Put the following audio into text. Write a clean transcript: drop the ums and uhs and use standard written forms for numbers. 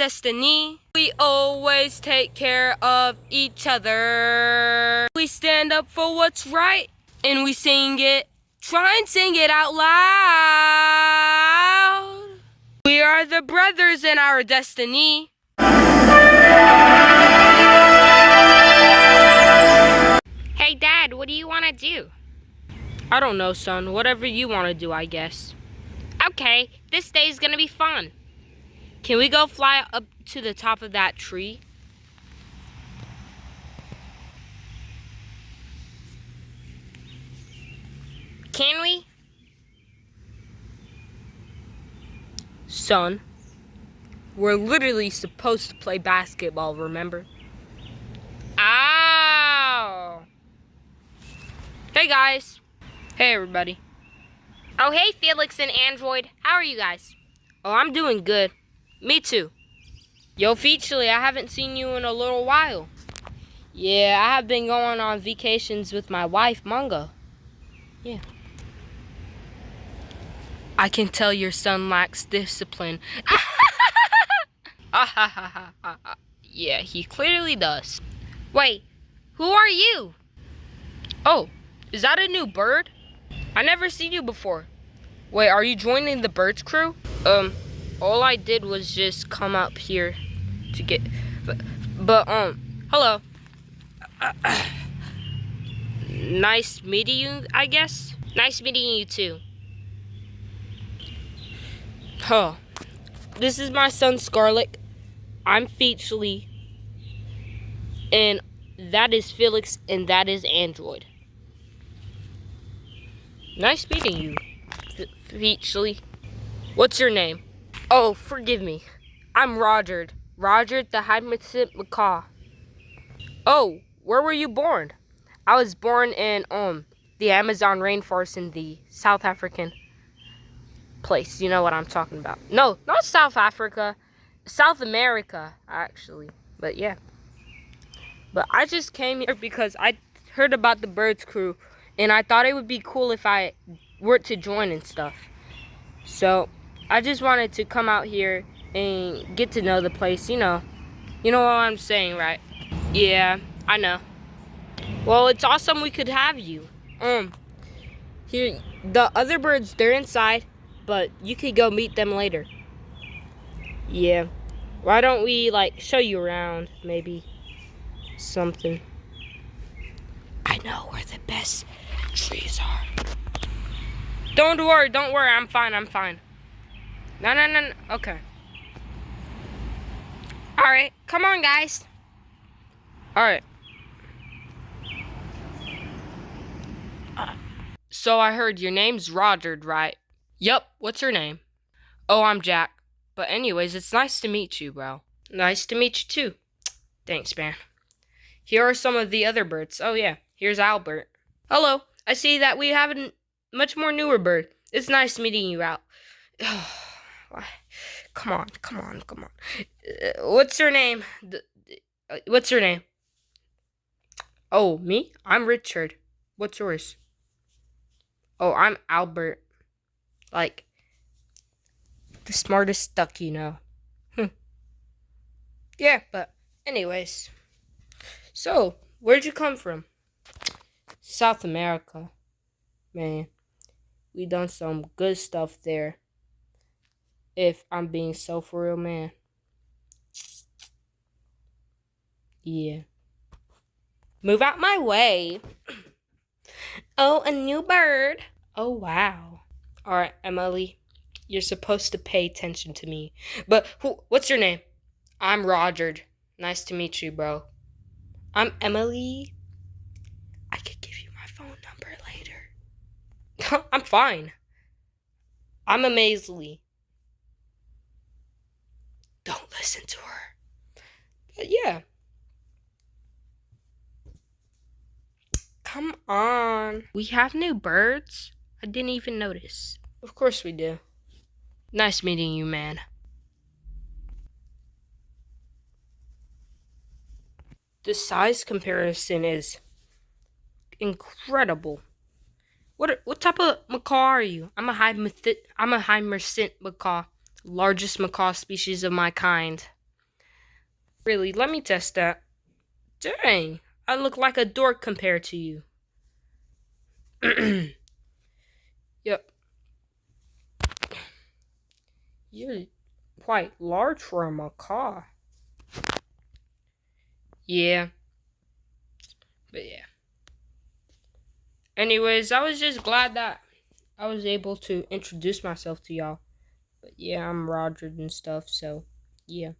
destiny. We always take care of each other. We stand up for what's right and we sing it. Try and sing it out loud. We are the brothers in our destiny. Hey, Dad, what do you want to do? I don't know, son. Whatever you want to do, I guess. Okay, this day's gonna be fun. Can we go fly up to the top of that tree? Can we? Son, we're literally supposed to play basketball, remember? Oh. Hey, guys. Hey, everybody. Oh, hey, Felix and Android. How are you guys? Oh, I'm doing good. Me too. Yo, Featually, I haven't seen you in a little while. Yeah, I have been going on vacations with my wife, Manga. Yeah. I can tell your son lacks discipline. Yeah, he clearly does. Wait, who are you? Oh, is that a new bird? I never seen you before. Wait, are you joining the birds crew? All I did was just come up here to get, but hello. Nice meeting you, I guess. Nice meeting you too. Huh. This is my son Scarlet. I'm Featually. And that is Felix, and that is Android. Nice meeting you, Featually. What's your name? Oh, forgive me. I'm Roger. Roger the Hyacinth Macaw. Oh, where were you born? I was born in the Amazon rainforest in the South African place. You know what I'm talking about. No, not South Africa. South America, actually. But yeah. But I just came here because I heard about the birds crew. And I thought it would be cool if I were to join and stuff. So, I just wanted to come out here and get to know the place, you know. You know what I'm saying, right? Yeah, I know. Well, it's awesome we could have you. Here, the other birds, they're inside, but you could go meet them later. Yeah. Why don't we, like, show you around, maybe? Something. I know where the best trees are. Don't worry, I'm fine. No, okay. Alright, come on, guys. Alright. So I heard your name's Roger, right? Yup, what's your name? Oh, I'm Jack. But anyways, it's nice to meet you, bro. Nice to meet you too. Thanks, man. Here are some of the other birds. Oh yeah, here's Albert. Hello, I see that we have a much more newer bird. It's nice meeting you out. Come on. What's your name? What's your name? Oh, me? I'm Richard. What's yours? Oh, I'm Albert. Like, the smartest duck you know. Yeah, but anyways. So, where'd you come from? South America. Man, we done some good stuff there. If I'm being so for real, man. Yeah. Move out my way. Oh, a new bird. Oh, wow. All right, Emily. You're supposed to pay attention to me. But what's your name? I'm Roger. Nice to meet you, bro. I'm Emily. I could give you my phone number later. I'm fine. I'm Amazely. Don't listen to her. But yeah. Come on. We have new birds? I didn't even notice. Of course we do. Nice meeting you, man. The size comparison is incredible. What type of macaw are you? I'm a Hymercint macaw, largest macaw species of my kind. Really, let me test that. Dang, I look like a dork compared to you. Yep, you're quite large for a macaw. Yeah, but yeah. Anyways, I was just glad that I was able to introduce myself to y'all. But yeah, I'm Roger and stuff, so yeah.